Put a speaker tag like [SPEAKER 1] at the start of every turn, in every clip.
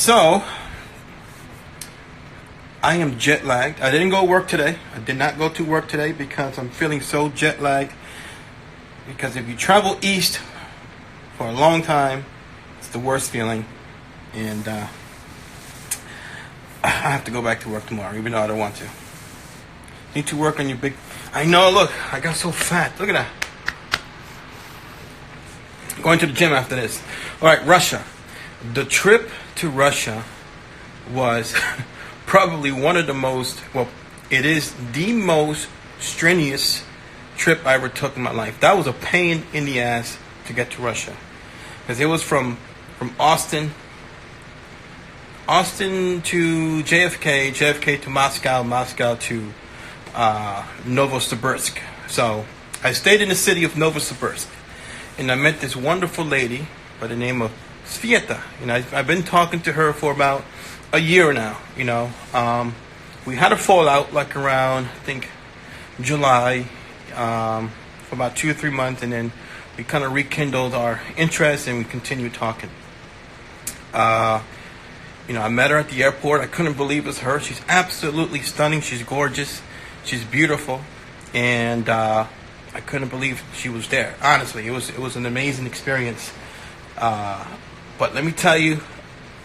[SPEAKER 1] So, I am jet lagged. I didn't go to work today. I did not go to work today because I'm feeling so jet lagged. Because if you travel east for a long time, it's the worst feeling. And I have to go back to work tomorrow, even though I don't want to. Need to work on your big... I know, look, I got so fat. Look at that. Going to the gym after this. All right, Russia. The trip to Russia was probably one of the most, well, it is the most strenuous trip I ever took in my life. That was a pain in the ass to get to Russia. Because it was from Austin to JFK, JFK to Moscow, Moscow to Novosibirsk. So I stayed in the city of Novosibirsk. And I met this wonderful lady by the name of Sveta. I've been talking to her for about a year now. We had a fallout like around, I think, July, for about 2 or 3 months, and then we kind of rekindled our interest and we continued talking. I met her at the airport. I couldn't believe it was her. She's absolutely stunning. She's gorgeous. She's beautiful, and I couldn't believe she was there. Honestly, it was an amazing experience. But let me tell you,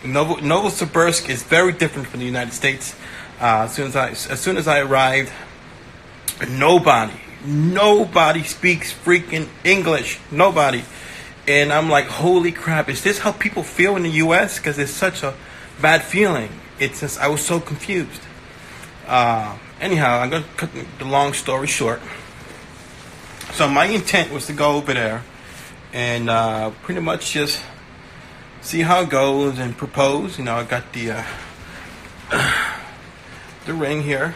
[SPEAKER 1] Novosibirsk is very different from the United States. As soon as I arrived, nobody speaks freaking English. Nobody. And I'm like, holy crap! Is this how people feel in the U.S.? Because it's such a bad feeling. It's just, I was so confused. Anyhow, I'm gonna cut the long story short. So my intent was to go over there and pretty much just see how it goes and propose. I got the ring here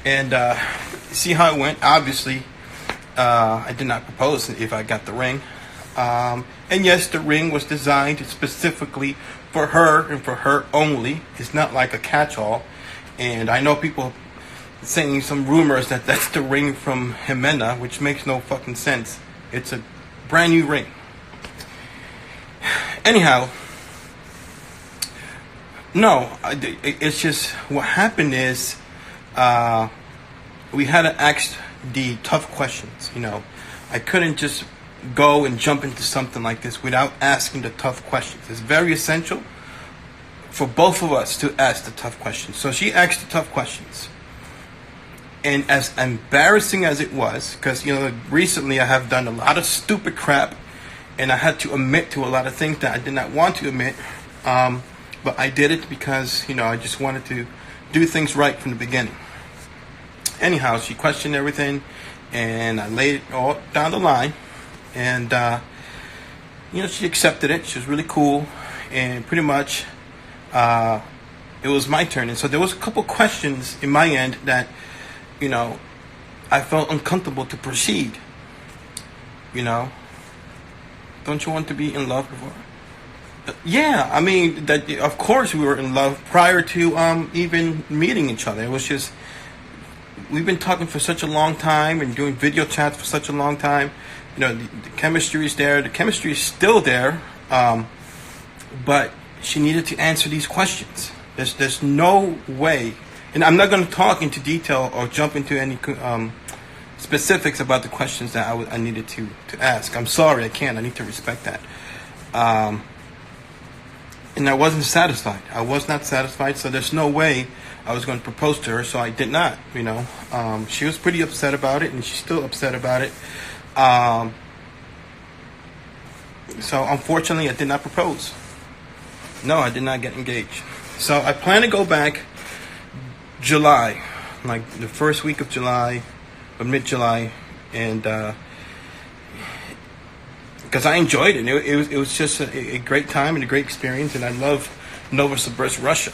[SPEAKER 1] and see how it went. Obviously, I did not propose if I got the ring. And yes, the ring was designed specifically for her and for her only. It's not like a catch-all. And I know people saying some rumors that that's the ring from Ximena, which makes no fucking sense. It's a brand new ring. Anyhow, no, it's just what happened is we had to ask the tough questions. I couldn't just go and jump into something like this without asking the tough questions. It's very essential for both of us to ask the tough questions. So she asked the tough questions. And as embarrassing as it was, because, recently I have done a lot of stupid crap, and I had to admit to a lot of things that I did not want to admit, but I did it because, I just wanted to do things right from the beginning. Anyhow, she questioned everything, and I laid it all down the line, and, she accepted it. She was really cool, and pretty much it was my turn. And so there was a couple questions in my end that, I felt uncomfortable to proceed. Don't you want to be in love before? Yeah, I mean, that of course we were in love prior to even meeting each other. It was just, we've been talking for such a long time and doing video chats for such a long time. The chemistry is there. The chemistry is still there. But she needed to answer these questions. There's no way. And I'm not going to talk into detail or jump into any specifics about the questions that I needed to ask. I'm sorry, I can't. I need to respect that. And I wasn't satisfied. I was not satisfied, so there's no way I was going to propose to her, so I did not, She was pretty upset about it, and she's still upset about it. So unfortunately, I did not propose. No, I did not get engaged. So I plan to go back July, like the first week of July, or mid-July, and because I enjoyed it. It was just a great time and a great experience, and I love Novosibirsk, Russia.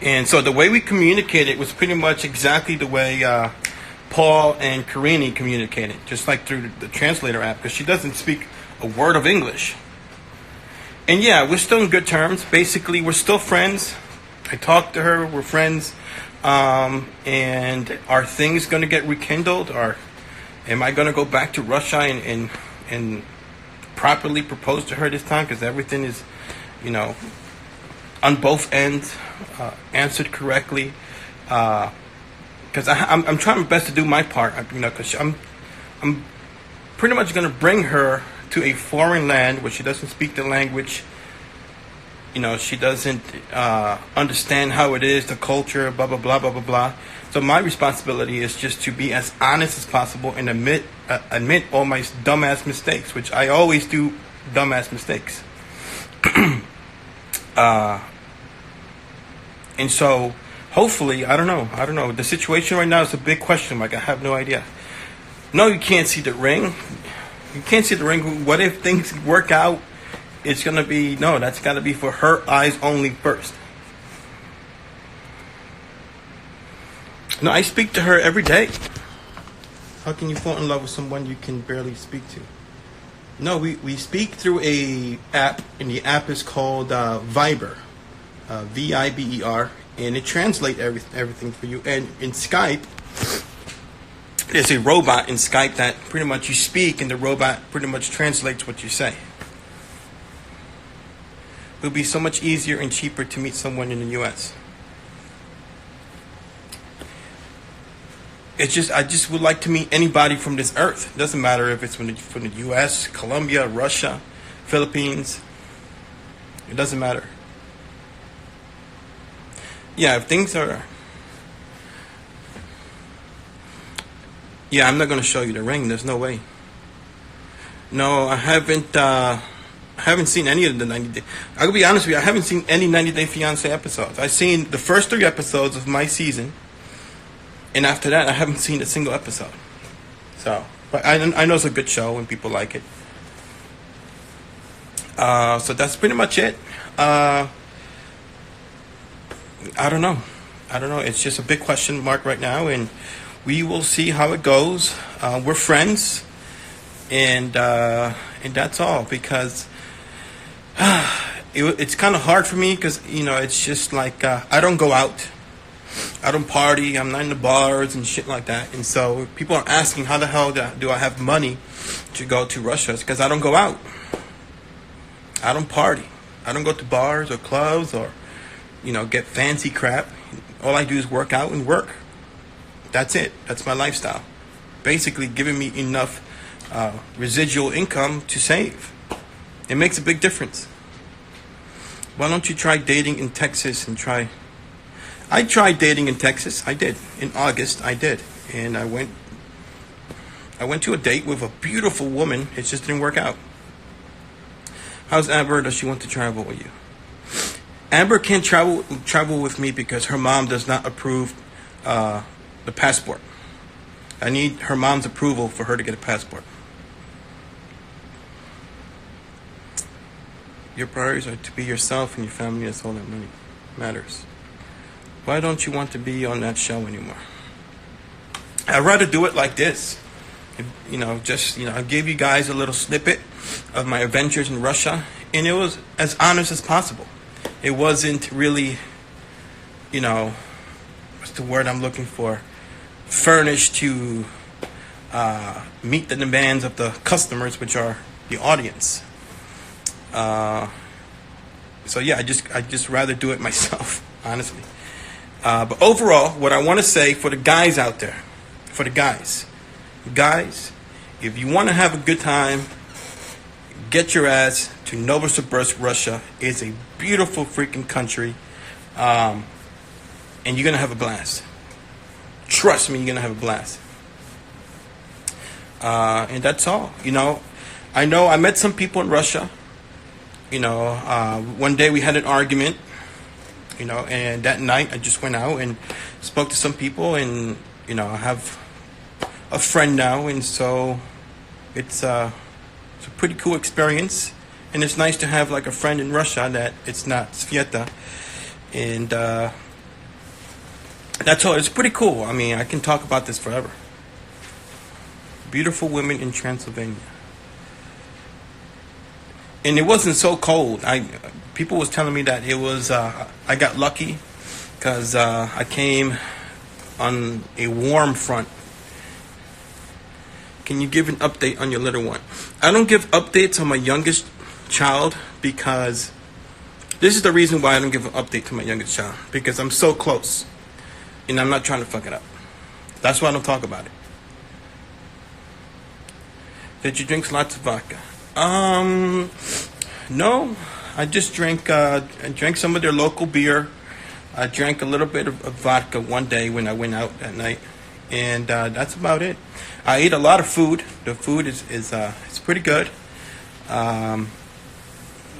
[SPEAKER 1] And so the way we communicated was pretty much exactly the way Paul and Karini communicated, just like through the translator app, because she doesn't speak a word of English. And yeah, we're still in good terms. Basically, we're still friends. I talked to her. We're friends. And are things going to get rekindled? Or am I going to go back to Russia and properly propose to her this time? Because everything is you know, on both ends, answered correctly. Because I'm trying my best to do my part, you know, because I'm pretty much going to bring her to a foreign land where she doesn't speak the language. You know, she doesn't understand how it is, the culture, blah, blah, blah, blah, blah, blah. So my responsibility is just to be as honest as possible and admit all my dumbass mistakes, which I always do dumbass mistakes. And so, hopefully, I don't know. The situation right now is a big question mark. I have no idea. No, you can't see the ring. You can't see the ring. What if things work out? It's going to be, no, that's got to be for her eyes only first. No, I speak to her every day. How can you fall in love with someone you can barely speak to? No, we speak through a app, and the app is called Viber. Viber, and it translates everything for you. And in Skype, there's a robot in Skype that pretty much you speak, and the robot pretty much translates what you say. It would be so much easier and cheaper to meet someone in the U.S. I just would like to meet anybody from this earth. It doesn't matter if it's from the U.S., Colombia, Russia, Philippines. It doesn't matter. Yeah, if things are... Yeah, I'm not going to show you the ring. There's no way. No, I haven't seen any of the 90 Day... I'll be honest with you, I haven't seen any 90 Day Fiance episodes. I've seen the first 3 episodes of my season. And after that, I haven't seen a single episode. So, but I know it's a good show and people like it. So that's pretty much it. I don't know. It's just a big question mark right now, and we will see how it goes. We're friends, and that's all. Because it's kind of hard for me because it's just like I don't go out, I don't party, I'm not in the bars and shit like that. And so people are asking, how the hell do I have money to go to Russia? It's because I don't go out, I don't party, I don't go to bars or clubs or get fancy crap. All I do is work out and work. That's it. That's my lifestyle. Basically giving me enough residual income to save. It makes a big difference. Why don't you try dating in Texas and try... I tried dating in Texas. I did. In August, I did. And I went to a date with a beautiful woman. It just didn't work out. How's Amber? Does she want to travel with you? Amber can't travel with me because her mom does not approve the passport. I need her mom's approval for her to get a passport. Your priorities are to be yourself and your family. That's all that matters. Why don't you want to be on that show anymore? I'd rather do it like this. I gave you guys a little snippet of my adventures in Russia, and it was as honest as possible. It wasn't really, what's the word I'm looking for? Furnished to meet the demands of the customers, which are the audience. So yeah, I just rather do it myself, honestly. But overall, what I want to say for the guys out there, guys, if you want to have a good time, get your ass to Novosibirsk, Russia. It's a beautiful freaking country, and you're gonna have a blast. Trust me, you're gonna have a blast. And that's all. I know I met some people in Russia. One day we had an argument. And that night I just went out and spoke to some people, and I have a friend now, and so it's a pretty cool experience, and it's nice to have like a friend in Russia that it's not Sveta, and that's all. It's pretty cool. I mean, I can talk about this forever. Beautiful women in Transylvania. And it wasn't so cold. People was telling me that it was, I got lucky because I came on a warm front. Can you give an update on your little one? I don't give updates on my youngest child because This is the reason why I don't give an update to my youngest child, because I'm so close, and I'm not trying to fuck it up. That's why I don't talk about it. Did you drink lots of vodka? No. I just drank. I drank some of their local beer. I drank a little bit of vodka one day when I went out at night, and that's about it. I ate a lot of food. The food is it's pretty good.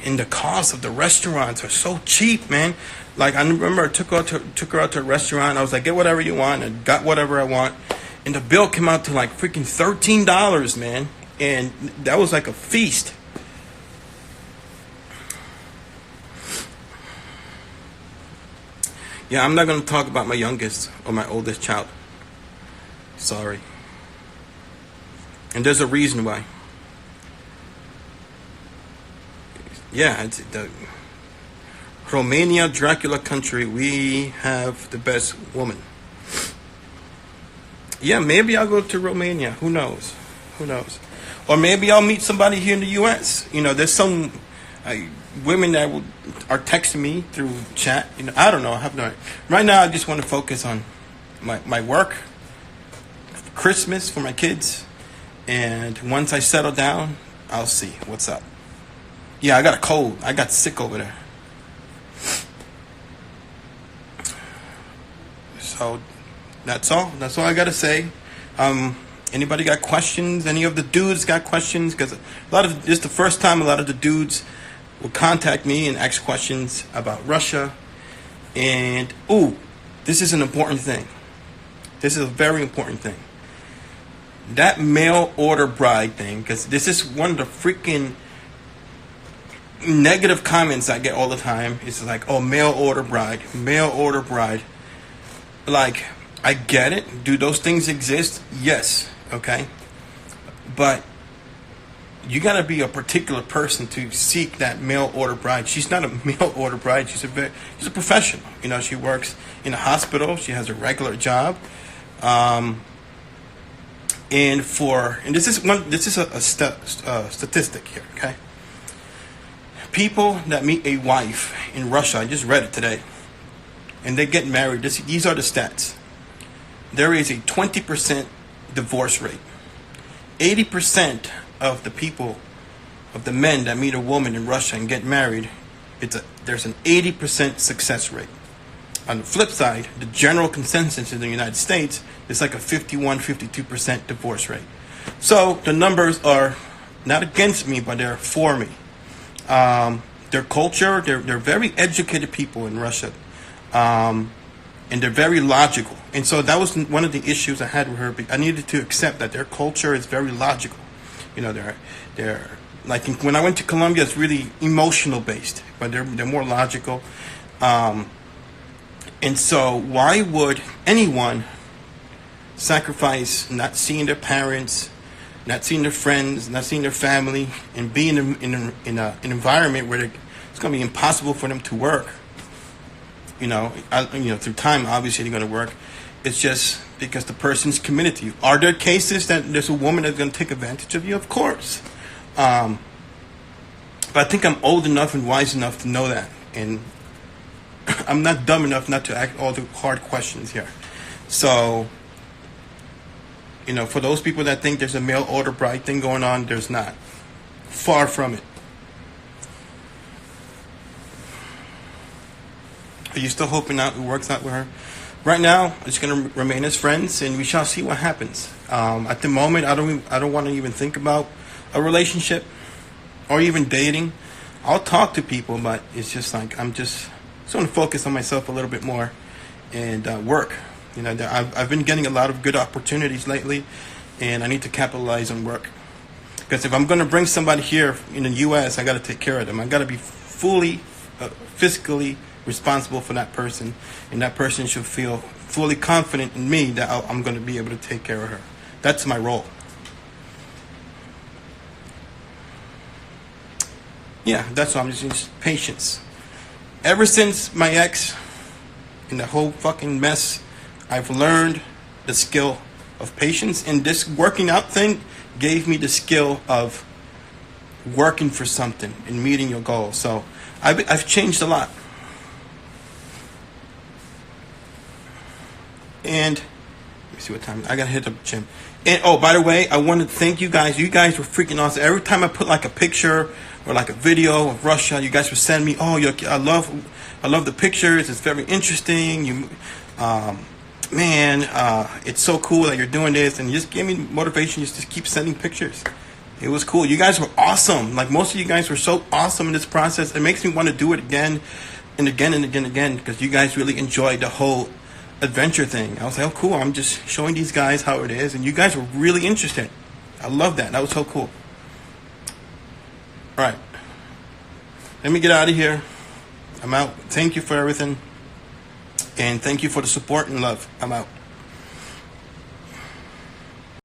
[SPEAKER 1] And the cost of the restaurants are so cheap, man. Like, I remember I took her out to a restaurant. I was like, get whatever you want. I got whatever I want, and the bill came out to like freaking $13, man. And that was like a feast. Yeah, I'm not going to talk about my youngest or my oldest child. Sorry. And there's a reason why. Yeah, it's the Romania, Dracula country. We have the best woman. Yeah, maybe I'll go to Romania. Who knows? Who knows? Or maybe I'll meet somebody here in the U.S. You know, there's some women that are texting me through chat. You know, I don't know. I have no idea. Right now, I just want to focus on my work, Christmas for my kids, and once I settle down, I'll see what's up. Yeah, I got a cold. I got sick over there. So that's all. That's all I got to say. Anybody got questions? Any of the dudes got questions? Because this is the first time a lot of the dudes will contact me and ask questions about Russia. And, this is an important thing. This is a very important thing. That mail order bride thing, because this is one of the freaking negative comments I get all the time. It's like, oh, mail order bride, mail order bride. Like, I get it. Do those things exist? Yes. Okay. But you got to be a particular person to seek that mail order bride. She's not a mail order bride. She's a professional. You know, she works in a hospital. She has a regular job. And this is a statistic here. Okay. People that meet a wife in Russia, I just read it today, and they get married. These are the stats. There is a 20% divorce rate. 80% of the people, of the men that meet a woman in Russia and get married, there's an 80% success rate. On the flip side, the general consensus in the United States is like a 51-52% divorce rate. So the numbers are not against me, but they're for me. Their culture, they're very educated people in Russia. And they're very logical. And so that was one of the issues I had with her. I needed to accept that their culture is very logical. You know, they're like when I went to Colombia, it's really emotional based, but they're more logical. And so why would anyone sacrifice not seeing their parents, not seeing their friends, not seeing their family, and be in an environment where it's going to be impossible for them to work? You know, through time, obviously they're going to work. It's just because the person's committed to you. Are there cases that there's a woman that's going to take advantage of you? Of course. But I think I'm old enough and wise enough to know that. And I'm not dumb enough not to ask all the hard questions here. So, you know, for those people that think there's a mail order bride thing going on, there's not. Far from it. Are you still hoping it works out with her? Right now, I'm just going to remain as friends, and we shall see what happens. At the moment, I don't want to even think about a relationship or even dating. I'll talk to people, but it's just like I'm just want to focus on myself a little bit more and work. You know, I've been getting a lot of good opportunities lately, and I need to capitalize on work. Because if I'm going to bring somebody here in the U.S., I got to take care of them. I got to be fully, fiscally responsible for that person, and that person should feel fully confident in me that I'm going to be able to take care of her. That's my role. Yeah, that's all. I'm just patience. Ever since my ex and the whole fucking mess, I've learned the skill of patience, and this working out thing gave me the skill of working for something and meeting your goals. So I've changed a lot. And let me see what time. I gotta hit the gym. And oh, by the way, I wanted to thank you guys. You guys were freaking awesome. Every time I put like a picture or like a video of Russia, you guys would send me, "Oh, I love the pictures. It's very interesting. It's so cool that you're doing this," and you just gave me motivation. Just to keep sending pictures. It was cool. You guys were awesome. Like most of you guys were so awesome in this process. It makes me want to do it again and again and again and again because you guys really enjoyed the whole adventure thing. I was like, oh, cool. I'm just showing these guys how it is, and you guys were really interested. I love that. That was so cool. All right. Let me get out of here. I'm out. Thank you for everything. And thank you for the support and love. I'm out.